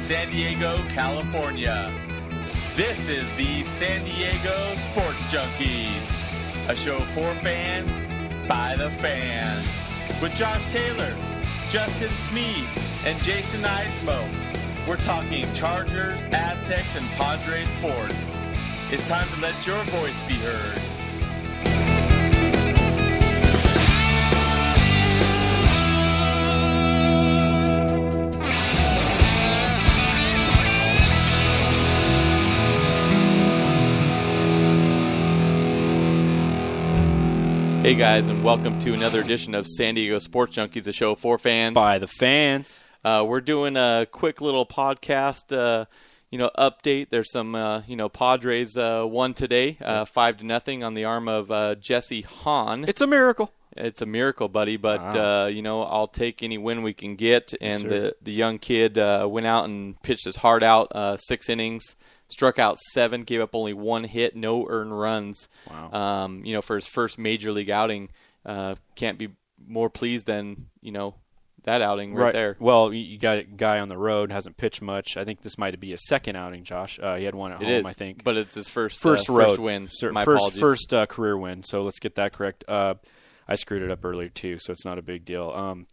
San Diego, California. This is the San Diego Sports Junkies, a show for fans, by the fans. With Josh Taylor, Justin Smead, and Jason Eidsmoe. We're talking Chargers, Aztecs, and Padres sports. It's time to let your voice be heard. Hey guys, and welcome to another edition of San Diego Sports Junkies, a show for fans, by the fans. We're doing a quick little podcast, update. There's some, Padres won today, 5-0 on the arm of Jesse Hahn. It's a miracle. It's a miracle, buddy. But I'll take any win we can get. And Yes, the young kid went out and pitched his heart out, 6 innings. Struck out 7, gave up only 1 hit, no earned runs. Wow. For his first major league outing, can't be more pleased than, that outing right there. Well, you got a guy on the road, hasn't pitched much. I think this might be his second outing, Josh. He had one at home, I think. But it's his first win. My apologies. First career win, so let's get that correct. I screwed it up earlier, too, so it's not a big deal.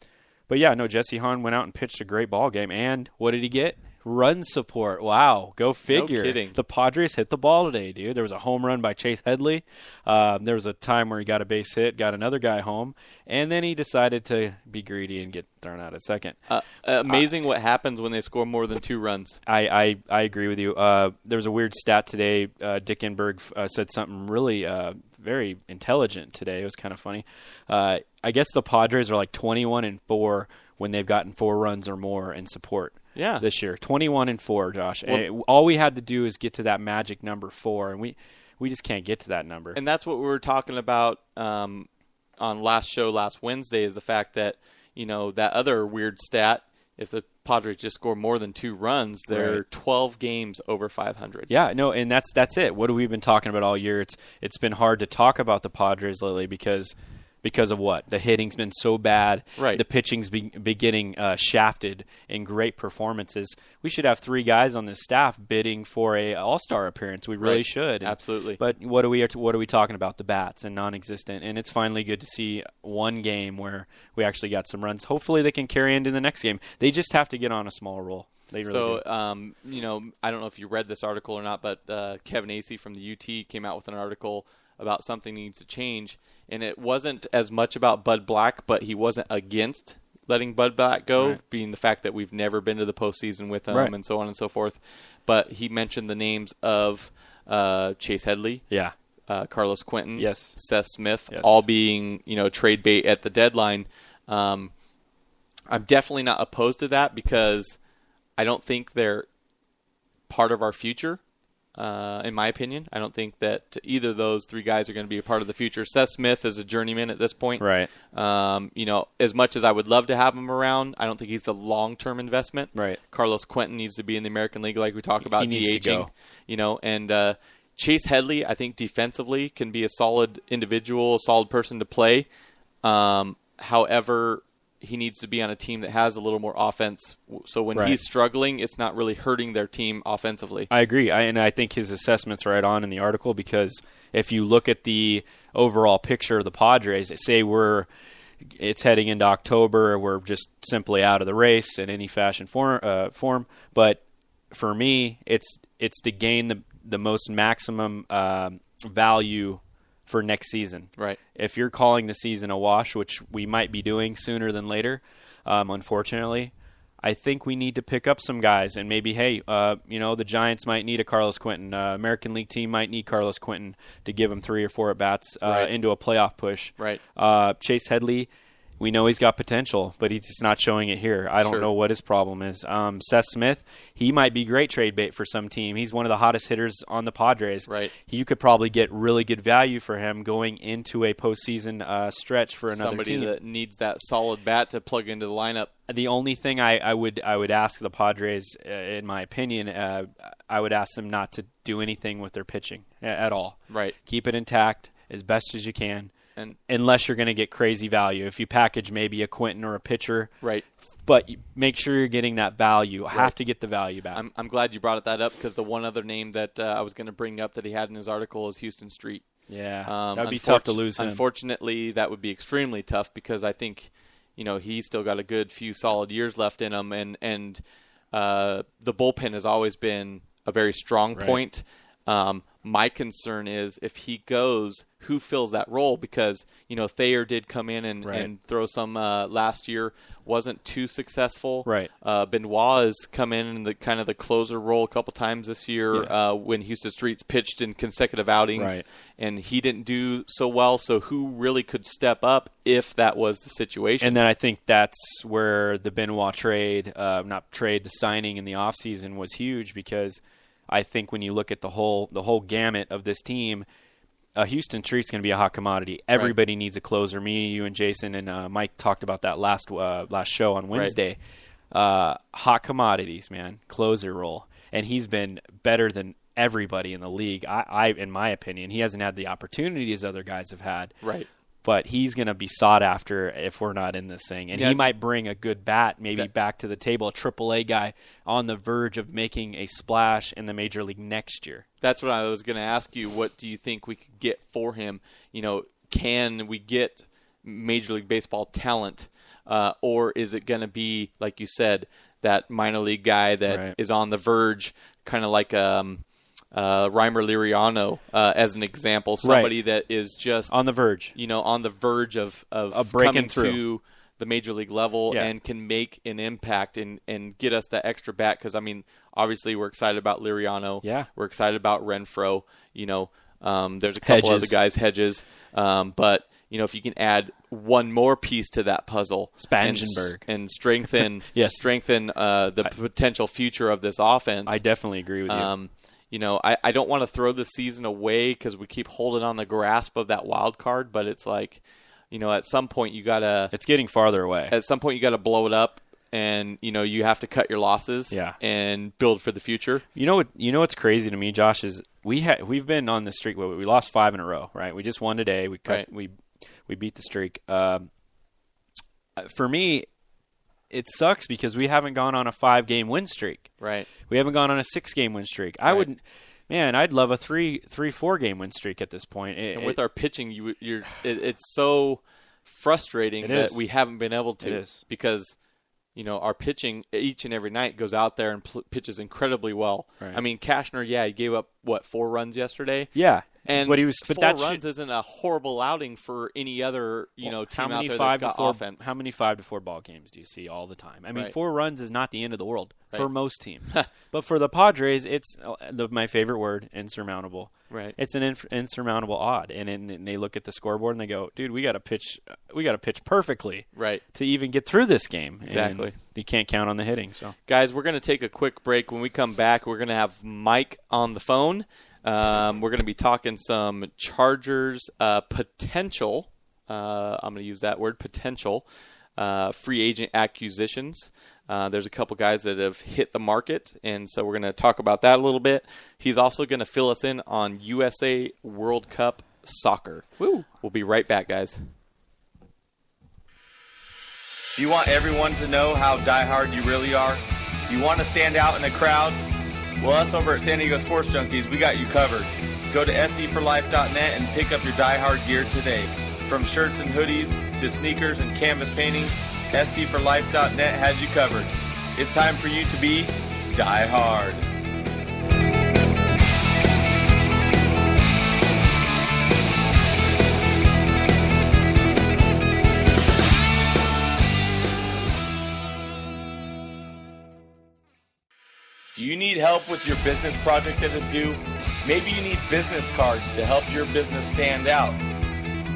But, yeah, no, Jesse Hahn went out and pitched a great ball game. And what did he get? Run support. Wow. Go figure. No kidding. The Padres hit the ball today, dude. There was a home run by Chase Headley. There was a time where he got a base hit, got another guy home, and then he decided to be greedy and get thrown out at second. Amazing what happens when they score more than 2 runs. I agree with you. There was a weird stat today. Dickenberg said something really very intelligent today. It was kind of funny. I guess the Padres are like 21-4 when they've gotten 4 runs or more in support. Yeah. This year, 21-4, Josh. Well, all we had to do is get to that magic number 4, and we just can't get to that number. And that's what we were talking about on last Wednesday, is the fact that that other weird stat. If the Padres just score more than 2 runs, they're 12 games over 500. Yeah, no, and that's it. What have we been talking about all year? It's been hard to talk about the Padres lately because of what? The hitting's been so bad. Right. The pitching's be getting shafted in great performances. We should have 3 guys on this staff bidding for a All-Star appearance. We really should. Absolutely. But what are we talking about? The bats and non-existent. And it's finally good to see one game where we actually got some runs. Hopefully they can carry into the next game. They just have to get on a small roll. They really do. I don't know if you read this article or not, but Kevin Acee from the UT came out with an article about something needs to change. And it wasn't as much about Bud Black, but he wasn't against letting Bud Black go, being the fact that we've never been to the postseason with him and so on and so forth. But he mentioned the names of Chase Headley, Carlos Quentin, Seth Smith, all being trade bait at the deadline. I'm definitely not opposed to that because I don't think they're part of our future. In my opinion, I don't think that either of those 3 guys are going to be a part of the future. Seth Smith is a journeyman at this point. Right. As much as I would love to have him around, I don't think he's the long-term investment. Right. Carlos Quentin needs to be in the American League, like we talked about, he needs DHing. to go. And Chase Headley, I think defensively can be a solid individual, a solid person to play. However, he needs to be on a team that has a little more offense. So when he's struggling, it's not really hurting their team offensively. I agree. And I think his assessment's right on in the article because if you look at the overall picture of the Padres, say it's heading into October, we're just simply out of the race in any fashion form. But for me, it's to gain the most maximum value for next season. Right. If you're calling the season a wash, which we might be doing sooner than later, unfortunately, I think we need to pick up some guys and maybe, the Giants might need a Carlos Quentin. American League team might need Carlos Quentin to give them 3 or 4 at-bats into a playoff push. Right. Chase Headley, we know he's got potential, but he's just not showing it here. I don't know what his problem is. Seth Smith, he might be great trade bait for some team. He's one of the hottest hitters on the Padres. Right. You could probably get really good value for him going into a postseason stretch for another team. Somebody that needs that solid bat to plug into the lineup. The only thing I would ask the Padres, in my opinion, I would ask them not to do anything with their pitching at all. Right. Keep it intact as best as you can. And unless you're going to get crazy value. If you package maybe a Quentin or a pitcher. Right. But make sure you're getting that value. Right. Have to get the value back. I'm glad you brought that up because the one other name that I was going to bring up that he had in his article is Houston Street. Yeah, that would be tough to lose him. Unfortunately, that would be extremely tough because I think, he's still got a good few solid years left in him, and the bullpen has always been a very strong point. My concern is if he goes, who fills that role? Because, Thayer did come in and throw some last year, wasn't too successful. Right. Benoit has come in the kind of the closer role a couple times this year when Houston Street's pitched in consecutive outings, and he didn't do so well. So who really could step up if that was the situation? And then I think that's where the Benoit the signing in the offseason was huge because I think when you look at the whole gamut of this team, Houston Street's going to be a hot commodity. Everybody needs a closer. Me, you, and Jason and Mike talked about that last show on Wednesday. Hot commodities, man, closer role, and he's been better than everybody in the league. I, in my opinion, he hasn't had the opportunities other guys have had. Right. But he's going to be sought after if we're not in this thing. And he might bring a good bat back to the table, a AAA guy on the verge of making a splash in the major league next year. That's what I was going to ask you. What do you think we could get for him? Can we get Major League Baseball talent? Or is it going to be, like you said, that minor league guy that is on the verge, kind of like Reimer Liriano, as an example, somebody that is just on the verge, on the verge of breaking coming through to the major league level and can make an impact and get us that extra bat. Because obviously we're excited about Liriano. Yeah, we're excited about Renfroe. There's a couple other guys, Hedges, but if you can add one more piece to that puzzle, Spangenberg, and strengthen the potential future of this offense, I definitely agree with you. I don't want to throw the season away because we keep holding on the grasp of that wild card, but it's like, at some point you gotta. It's getting farther away. At some point you gotta blow it up, and you have to cut your losses. And build for the future. What's crazy to me, Josh, is we've been on this streak. We lost 5 in a row, right? We just won today. We beat the streak. For me, it sucks because we haven't gone on a 5-game win streak. Right. We haven't gone on a 6-game win streak. I'd love a 4-game win streak at this point. And with our pitching, it's so frustrating that we haven't been able to. It is. Because, our pitching each and every night goes out there and pitches incredibly well. Right. Kashner, he gave up, 4 runs yesterday? Yeah. And but 4 runs isn't a horrible outing for any other team out there that's got offense. How many 5 to 4 ball games do you see all the time? 4 runs is not the end of the world for most teams. But for the Padres, it's my favorite word, insurmountable. Right. It's an insurmountable odd, and they look at the scoreboard and they go, "Dude, we got to pitch perfectly, to even get through this game." Exactly. And you can't count on the hitting. So, guys, we're going to take a quick break. When we come back, we're going to have Mike on the phone. We're going to be talking some Chargers potential. I'm going to use that word, potential free agent acquisitions. There's a couple guys that have hit the market, and so we're going to talk about that a little bit. He's also going to fill us in on USA World Cup soccer. Woo. We'll be right back, guys. Do you want everyone to know how diehard you really are? Do you want to stand out in a crowd? Well, us over at San Diego Sports Junkies, we got you covered. Go to sdforlife.net and pick up your diehard gear today. From shirts and hoodies to sneakers and canvas painting, sdforlife.net has you covered. It's time for you to be diehard. Do you need help with your business project that is due? Maybe you need business cards to help your business stand out.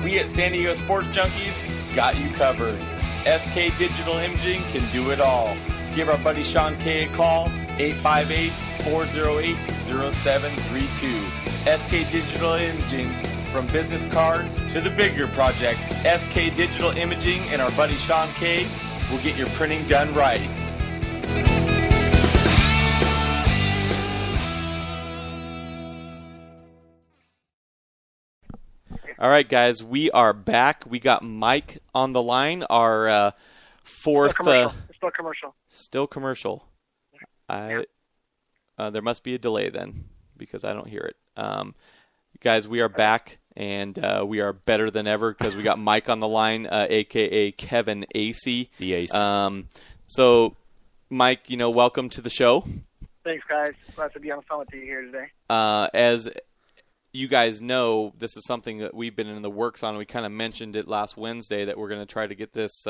We at San Diego Sports Junkies got you covered. SK Digital Imaging can do it all. Give our buddy Sean K a call, 858-408-0732. SK Digital Imaging, from business cards to the bigger projects, SK Digital Imaging and our buddy Sean K will get your printing done right. All right, guys, we are back. We got Mike on the line, our fourth. Still commercial. Still commercial. Yeah. There must be a delay then, because I don't hear it. Guys, we are back, and we are better than ever because we got Mike on the line, a.k.a. Kevin Acey. The Ace. So, Mike, welcome to the show. Thanks, guys. Glad to be on the phone with you here today. As you guys know, this is something that we've been in the works on. We kind of mentioned it last Wednesday that we're going to try to get this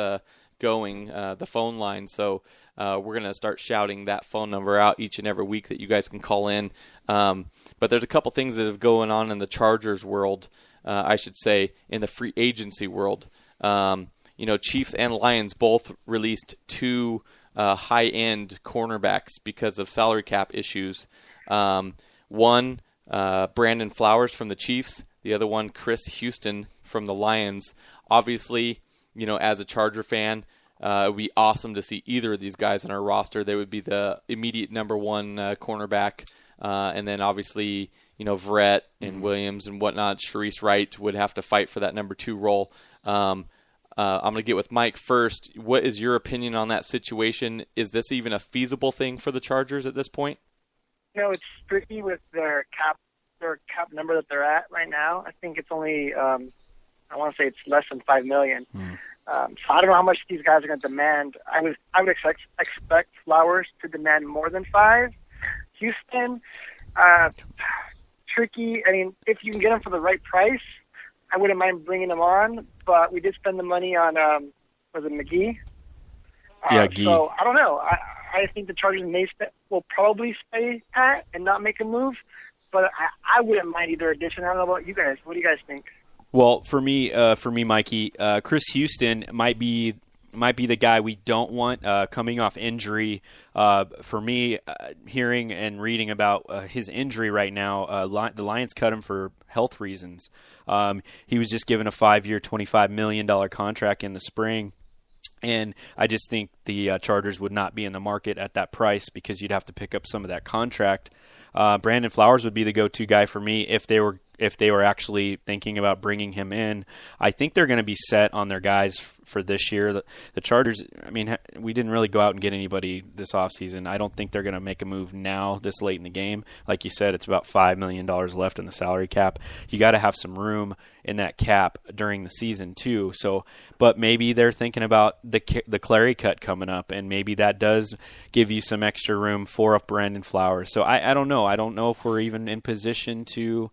going, the phone line. So we're going to start shouting that phone number out each and every week that you guys can call in. But there's a couple things that have going on in the Chargers world, I should say, in the free agency world. Chiefs and Lions both released two high-end cornerbacks because of salary cap issues. One, Brandon Flowers from the Chiefs. The other one, Chris Houston from the Lions. Obviously, as a Charger fan, it would be awesome to see either of these guys on our roster. They would be the immediate number one cornerback. And then obviously, Verrett and Williams and whatnot, Sharice Wright would have to fight for that number two role. I'm going to get with Mike first. What is your opinion on that situation? Is this even a feasible thing for the Chargers at this point? It's tricky with their cap number that they're at right now. I think it's only, I want to say it's less than $5 million. So I don't know how much these guys are going to demand. I would expect Flowers to demand more than $5 million. Houston, tricky. I mean, if you can get them for the right price, I wouldn't mind bringing them on. But we did spend the money on, was it McGee? Gee. So I don't know. I think the Chargers will probably stay pat and not make a move. But I wouldn't mind either addition. I don't know about you guys. What do you guys think? Well, for me, Mikey, Chris Houston might be the guy we don't want coming off injury. For me, hearing and reading about his injury right now, the Lions cut him for health reasons. He was just given a 5-year, $25 million contract in the spring. And I just think the Chargers would not be in the market at that price because you'd have to pick up some of that contract. Brandon Flowers would be the go-to guy for me if they were actually thinking about bringing him in. I think they're going to be set on their guys for this year. The Chargers, I mean, we didn't really go out and get anybody this offseason. I don't think they're going to make a move now this late in the game. Like you said, it's about $5 million left in the salary cap. You got to have some room in that cap during the season too. So, but maybe they're thinking about the Clary cut coming up, and maybe that does give you some extra room for a Brandon Flowers. So I don't know. I don't know if we're even in position to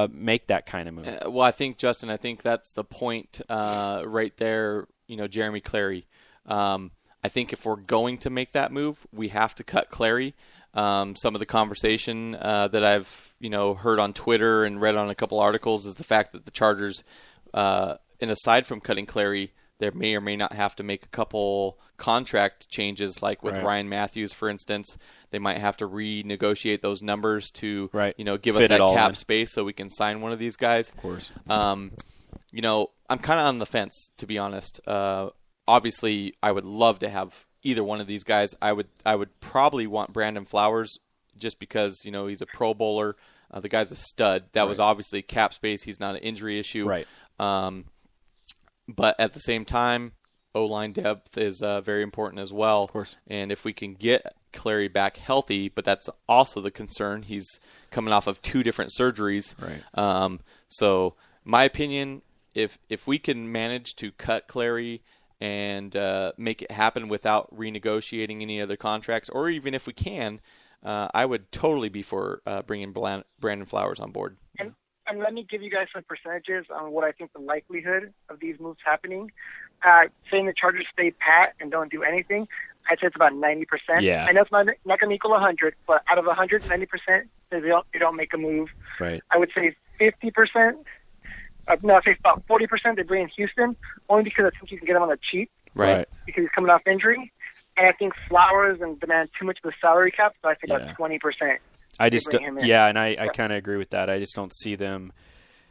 make that kind of move. Well, I think, Justin, that's the point right there, Jeremy Clary. I think if we're going to make that move, we have to cut Clary. Some of the conversation that I've heard on Twitter and read on a couple articles is the fact that the Chargers, and aside from cutting Clary, there may or may not have to make a couple contract changes, like with Ryan Matthews, for instance. They might have to renegotiate those numbers to give us that cap space so we can sign one of these guys. Of course. I'm kind of on the fence, to be honest. Obviously, I would love to have either one of these guys. I would probably want Brandon Flowers just because he's a Pro Bowler. The guy's a stud. That was obviously cap space. He's not an injury issue. Right. But at the same time, O-line depth is very important as well. Of course. And if we can get Clary back healthy, but that's also the concern. He's coming off of 2 different surgeries. Right. So my opinion, if we can manage to cut Clary and make it happen without renegotiating any other contracts, or even if we can, I would totally be for bringing Brandon Flowers on board. And let me give you guys some percentages on what I think the likelihood of these moves happening. Saying the Chargers stay pat and don't do anything, I'd say it's about 90%. Yeah. I know it's not going to equal 100, but out of 100, 90% they don't make a move. Right. I would say 50%. No, I'd say about 40% they bring in Houston, only because I think you can get him on the cheap. Right. Because he's coming off injury. And I think Flowers and demand too much of the salary cap, so I think about 20%. I just I kind of agree with that. I just don't see them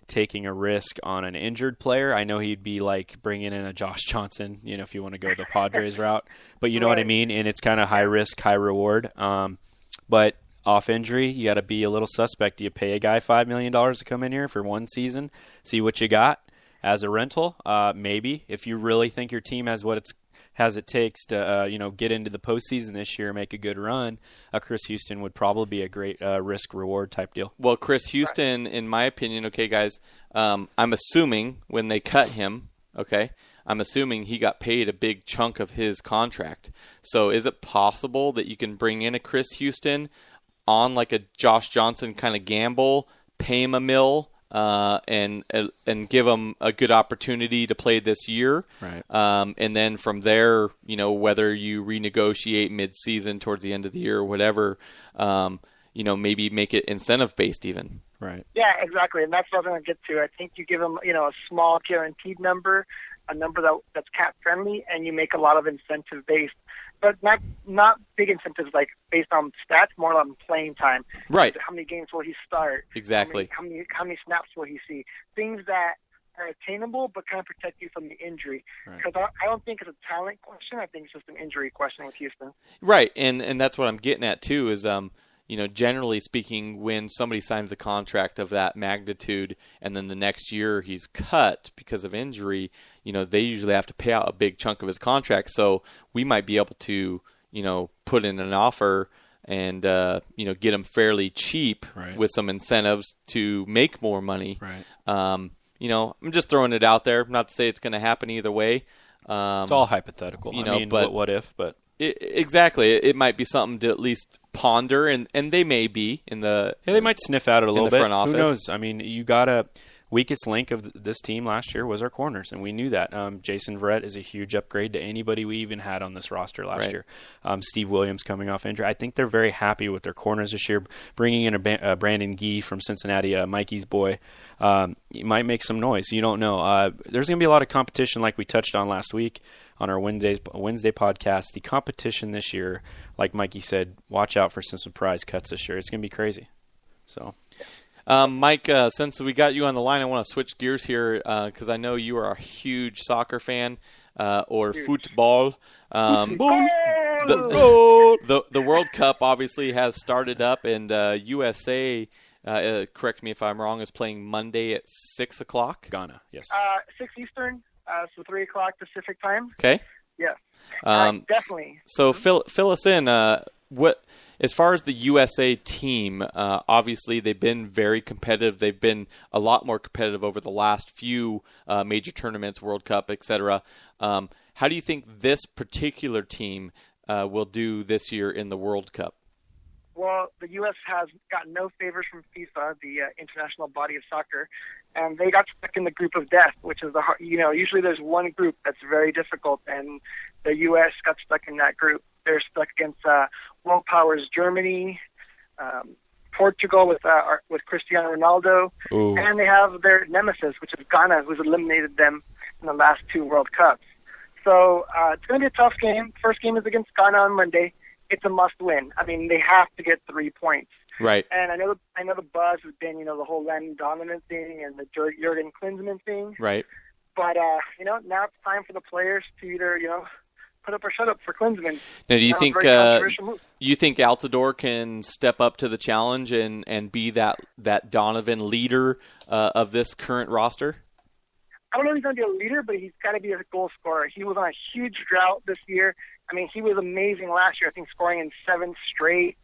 taking a risk on an injured player. I know he'd be like bringing in a Josh Johnson, if you want to go the Padres route. But you know what I mean? And it's kind of high risk, high reward. But off injury, you got to be a little suspect. Do you pay a guy $5 million to come in here for one season, see what you got as a rental? Maybe. If you really think your team has what it takes to get into the postseason this year, make a good run, Chris Houston would probably be a great risk-reward type deal. Well, Chris Houston, in my opinion, okay, guys, I'm assuming when they cut him, okay, I'm assuming he got paid a big chunk of his contract. So is it possible that you can bring in a Chris Houston on like a Josh Johnson kind of gamble, pay him $1 million, and give him a good opportunity to play this year, right? And then from there, whether you renegotiate mid-season towards the end of the year or whatever, maybe make it incentive-based even. Right. Yeah, exactly, and that's what I was going to get to. I think you give him, a small guaranteed number, a number that's cap friendly, and you make a lot of incentive based, but not big incentives like based on stats, more on playing time. Right. How many games will he start? Exactly. How many snaps will he see? Things that are attainable but kind of protect you from the injury. Because I don't think it's a talent question. I think it's just an injury question with Houston. Right, and that's what I'm getting at too. Is generally speaking, when somebody signs a contract of that magnitude and then the next year he's cut because of injury, they usually have to pay out a big chunk of his contract. So we might be able to, put in an offer and, get him fairly cheap with some incentives to make more money. Right. I'm just throwing it out there. Not to say it's going to happen either way. It's all hypothetical. But what if? But exactly, it might be something to at least ponder, and they may be in the they might sniff out a little bit. Front office. Who knows? You got a weakest link of this team last year was our corners, and we knew that. Jason Verrett is a huge upgrade to anybody we even had on this roster last year. Steve Williams coming off injury. I think they're very happy with their corners this year. Bringing in a Brandon Gee from Cincinnati, Mikey's boy, it might make some noise. You don't know. There's going to be a lot of competition, like we touched on last week on our Wednesday podcast. The competition this year, like Mikey said, watch out for some surprise cuts this year. It's going to be crazy. So. Mike, since we got you on the line, I want to switch gears here because I know you are a huge soccer fan or football. The World Cup obviously has started up, and USA, correct me if I'm wrong, is playing Monday at 6 o'clock. Ghana, yes. 6 Eastern, so 3 o'clock Pacific time. Okay. Yeah. Definitely. So fill us in. As far as the USA team, obviously they've been very competitive. They've been a lot more competitive over the last few major tournaments, World Cup, etc. How do you think this particular team will do this year in the World Cup? Well, the U.S. has got no favors from FIFA, the international body of soccer, and they got stuck in the group of death, which is usually there's one group that's very difficult, and the U.S. got stuck in that group. They're stuck against world powers Germany, Portugal with Cristiano Ronaldo, and they have their nemesis, which is Ghana, who's eliminated them in the last 2 World Cups. So it's going to be a tough game. First game is against Ghana on Monday. It's a must-win. They have to get 3 points. Right. And I know the buzz has been, the whole Landon Donovan thing and the Jurgen Klinsmann thing. Right. But now it's time for the players to either, put up or shut up for Klinsmann. Now, do you think Altidore can step up to the challenge and be that Donovan leader of this current roster? I don't know if he's going to be a leader, but he's got to be a goal scorer. He was on a huge drought this year. He was amazing last year. I think scoring in 7 straight,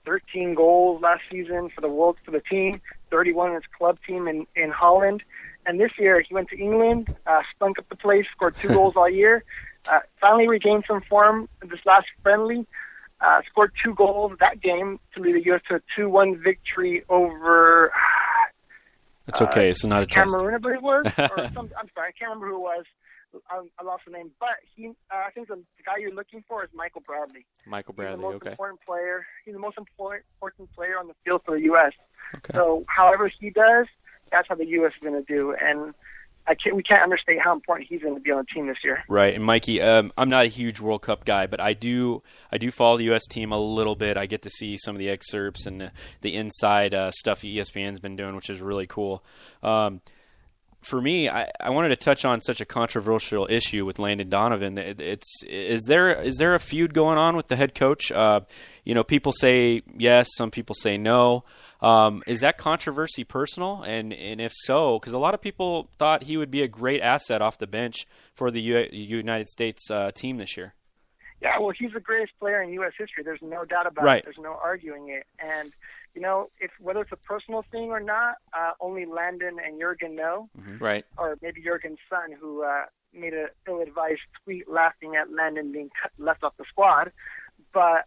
13 goals last season for the team, 31 in his club team in Holland. And this year he went to England, stunk up the place, scored 2 goals all year. Finally regained some form this last friendly. Scored 2 goals that game to lead the U.S. to a 2-1 victory over. It's okay. It's not a test. Cameroon, I believe it was. I'm sorry, I can't remember who it was. I lost the name, but I think the guy you're looking for is Michael Bradley. Michael Bradley, He's the most okay. important player. He's the most important player on the field for the U.S. Okay. So, however he does, that's how the U.S. is going to do, and we can't understate how important he's going to be on the team this year. Right, and Mikey, I'm not a huge World Cup guy, but I do follow the U.S. team a little bit. I get to see some of the excerpts and the inside stuff ESPN's been doing, which is really cool. for me, I wanted to touch on such a controversial issue with Landon Donovan. Is there a feud going on with the head coach? People say yes, some people say no. Is that controversy personal? And if so, because a lot of people thought he would be a great asset off the bench for the United States team this year. Yeah, well, he's the greatest player in U.S. history. There's no doubt about Right. it. There's no arguing it. And, whether it's a personal thing or not, only Landon and Jurgen know. Mm-hmm. Right. Or maybe Jurgen's son, who made an ill-advised tweet laughing at Landon being left off the squad. But,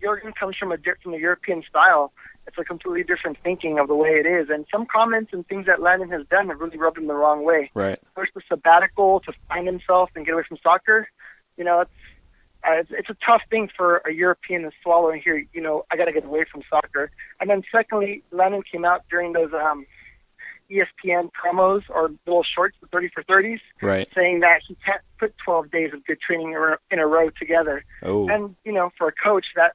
Jurgen comes from a European style. It's a completely different thinking of the way it is. And some comments and things that Landon has done have really rubbed him the wrong way. Right. First, the sabbatical to find himself and get away from soccer. It's a tough thing for a European to swallow and hear, I got to get away from soccer. And then secondly, Landon came out during those ESPN promos or little shorts, the 30 for 30s, right, saying that he can't put 12 days of good training in a row together. Oh. And, for a coach that,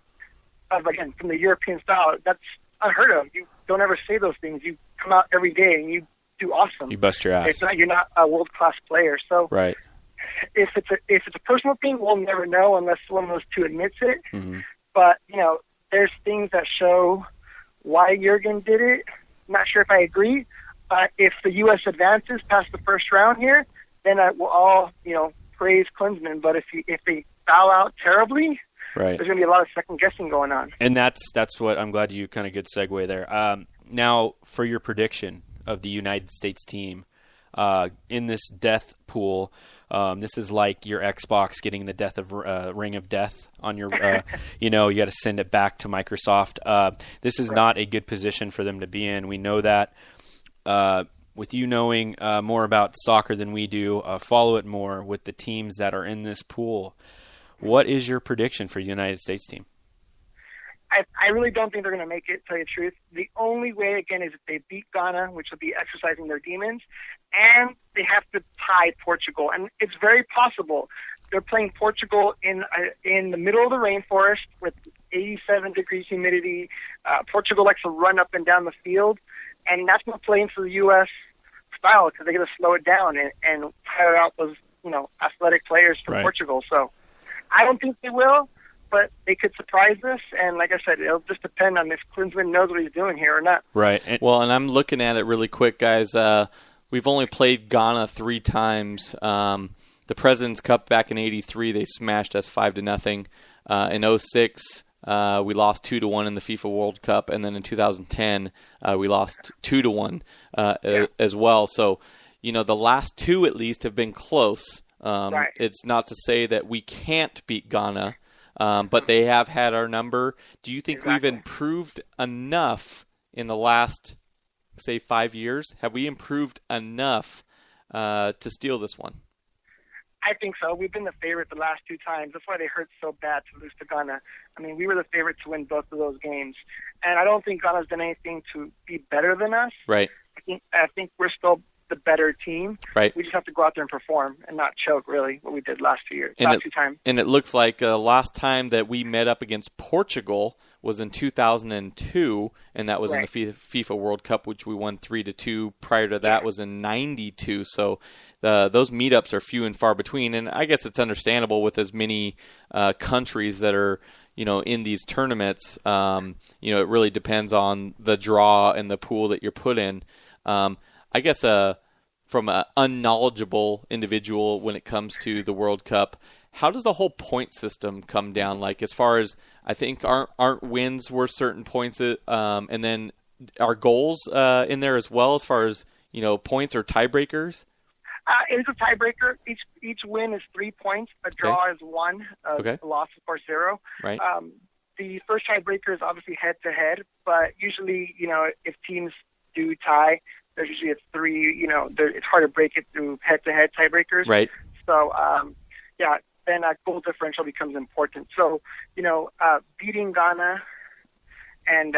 again, from the European style, that's unheard of. You don't ever say those things. You come out every day and you do awesome. You bust your ass. You're not a world-class player. So right. If it's a personal thing, we'll never know unless one of those two admits it. Mm-hmm. But, there's things that show why Jurgen did it. I'm not sure if I agree. If the U.S. advances past the first round here, then we'll all, praise Klinsmann. But if they foul out terribly, right, there's going to be a lot of second-guessing going on. And that's what I'm glad you kind of good segue there. Now, for your prediction of the United States team in this death pool, this is like your Xbox getting the ring of death on your, you got to send it back to Microsoft. This is not a good position for them to be in. We know that. With you knowing more about soccer than we do, follow it more with the teams that are in this pool. What is your prediction for the United States team? I really don't think they're going to make it, to tell you the truth. The only way, again, is if they beat Ghana, which will be exercising their demons, and they have to tie Portugal. And it's very possible. They're playing Portugal in the middle of the rainforest with 87 degrees humidity. Portugal likes to run up and down the field, and that's not playing for the U.S. style because they're going to slow it down and tire out those, athletic players from Right. Portugal. So I don't think they will. But they could surprise us, and like I said, it'll just depend on if Klinsmann knows what he's doing here or not. Right. And I'm looking at it really quick, guys. We've only played Ghana 3 times. The President's Cup back in '83, they smashed us 5-0. In '06, we lost 2-1 in the FIFA World Cup, and then in 2010, we lost 2-1 as well. So, the last 2 at least have been close. Right. It's not to say that we can't beat Ghana. But they have had our number. Do you think we've improved enough in the last, say, 5 years? Have we improved enough to steal this one? I think so. We've been the favorite the last 2 times. That's why they hurt so bad to lose to Ghana. I mean, we were the favorite to win both of those games. And I don't think Ghana's done anything to be better than us. Right. I think we're still the better team. Right. We just have to go out there and perform and not choke, really, what we did last 2 times. And it looks like last time that we met up against Portugal was in 2002, and that was in the FIFA World Cup, which we won 3-2. Prior to that was in '92. So those meetups are few and far between, and I guess it's understandable with as many countries that are in these tournaments. It really depends on the draw and the pool that you're put in. I guess from an unknowledgeable individual when it comes to the World Cup, how does the whole point system come down? Like, as far as, I think, aren't wins worth certain points, and then are goals in there as well, as far as points or tiebreakers? It is a tiebreaker. Each win is 3 points. A draw is 1. A loss, of course, 0. Right. The first tiebreaker is obviously head-to-head, but usually, if teams do tie, there's usually a 3, it's hard to break it through head-to-head tiebreakers. Right. So, then that goal differential becomes important. So, beating Ghana, and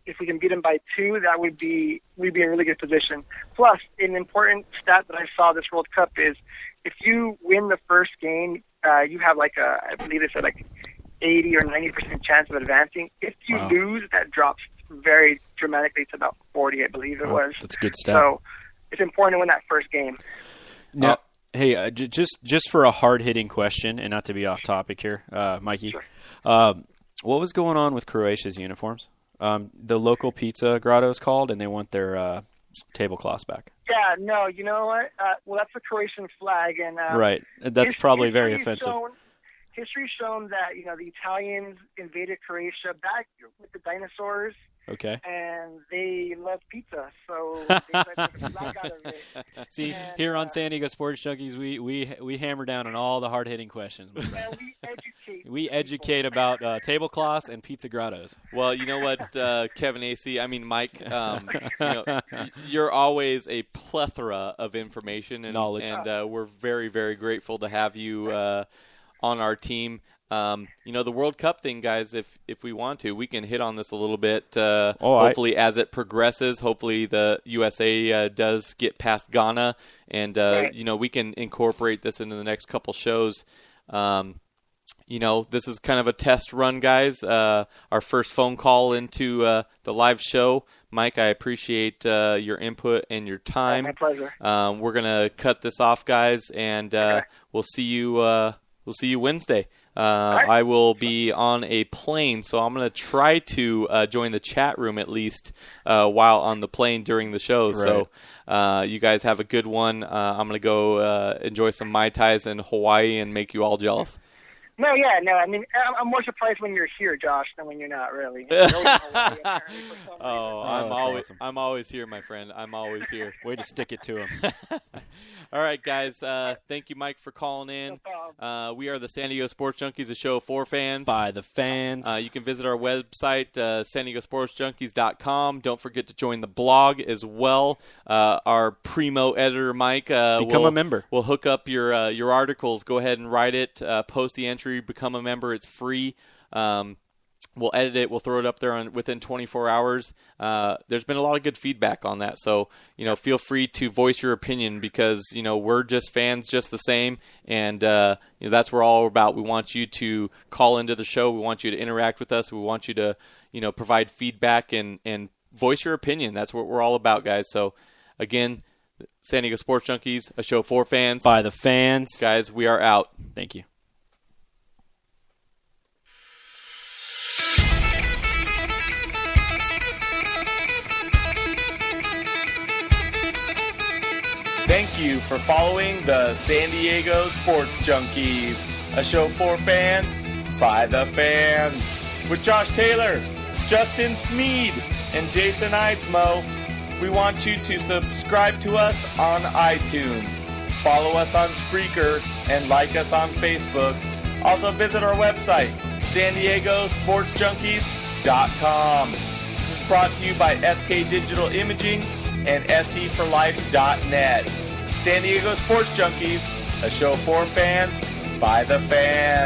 if we can beat them by 2, we'd be in a really good position. Plus, an important stat that I saw this World Cup is if you win the first game, you have I believe it's 80 or 90% chance of advancing. If you lose, that drops very dramatically to about 40, I believe it was. That's a good stat. So it's important to win that first game. Now, hey, just for a hard-hitting question, and not to be off topic here, Mikey, Sure. What was going on with Croatia's uniforms? The local pizza grotto is called, and they want their tablecloths back. Yeah, no, you know what? Well, that's the Croatian flag, and Right. That's probably very offensive. History's shown that the Italians invaded Croatia back with the dinosaurs. Okay. And they love pizza, so they took the flag out of it. See, and, here on San Diego Sports Junkies, we hammer down on all the hard-hitting questions. And we educate. We educate about tablecloths and pizza grottos. Well, you know what, Kevin AC, I mean Mike, you're always a plethora of information and knowledge, and we're very, very grateful to have you on our team. The World Cup thing, guys, if we want to, we can hit on this a little bit. Hopefully, as it progresses, hopefully the USA does get past Ghana, and we can incorporate this into the next couple shows. This is kind of a test run, guys. Our first phone call into the live show. Mike, I appreciate your input and your time. My pleasure. We're gonna cut this off, guys, and we'll see you. We'll see you Wednesday. Right. I will be on a plane, so I'm going to try to join the chat room at least while on the plane during the show. Right. So you guys have a good one. I'm going to go enjoy some Mai Tais in Hawaii and make you all jealous. No. I mean, I'm more surprised when you're here, Josh, than when you're not. Really. You're always in Hawaii, apparently, for some reason. awesome. I'm always here, my friend. I'm always here. Way to stick it to him. All right, guys. Thank you, Mike, for calling in. No We are the San Diego Sports Junkies, a show for fans. By the fans. You can visit our website, SanDiegoSportsJunkies.com. Don't forget to join the blog as well. Our primo editor, Mike, Become a member. We'll hook up your articles. Go ahead and write it. Post the entry. Become a member. It's free. We'll edit it. We'll throw it up there within 24 hours. There's been a lot of good feedback on that. So, feel free to voice your opinion because, we're just fans just the same. And, that's what we're all about. We want you to call into the show. We want you to interact with us. We want you to, provide feedback and voice your opinion. That's what we're all about, guys. So, again, San Diego Sports Junkies, a show for fans. By the fans. Guys, we are out. Thank you. Thank you for following the San Diego Sports Junkies, a show for fans by the fans. With Josh Taylor, Justin Smead, and Jason Eidsmo, we want you to subscribe to us on iTunes, follow us on Spreaker, and like us on Facebook. Also visit our website, SanDiegoSportsJunkies.com. This is brought to you by SK Digital Imaging and SDforlife.net. San Diego Sports Junkies, a show for fans by the fans.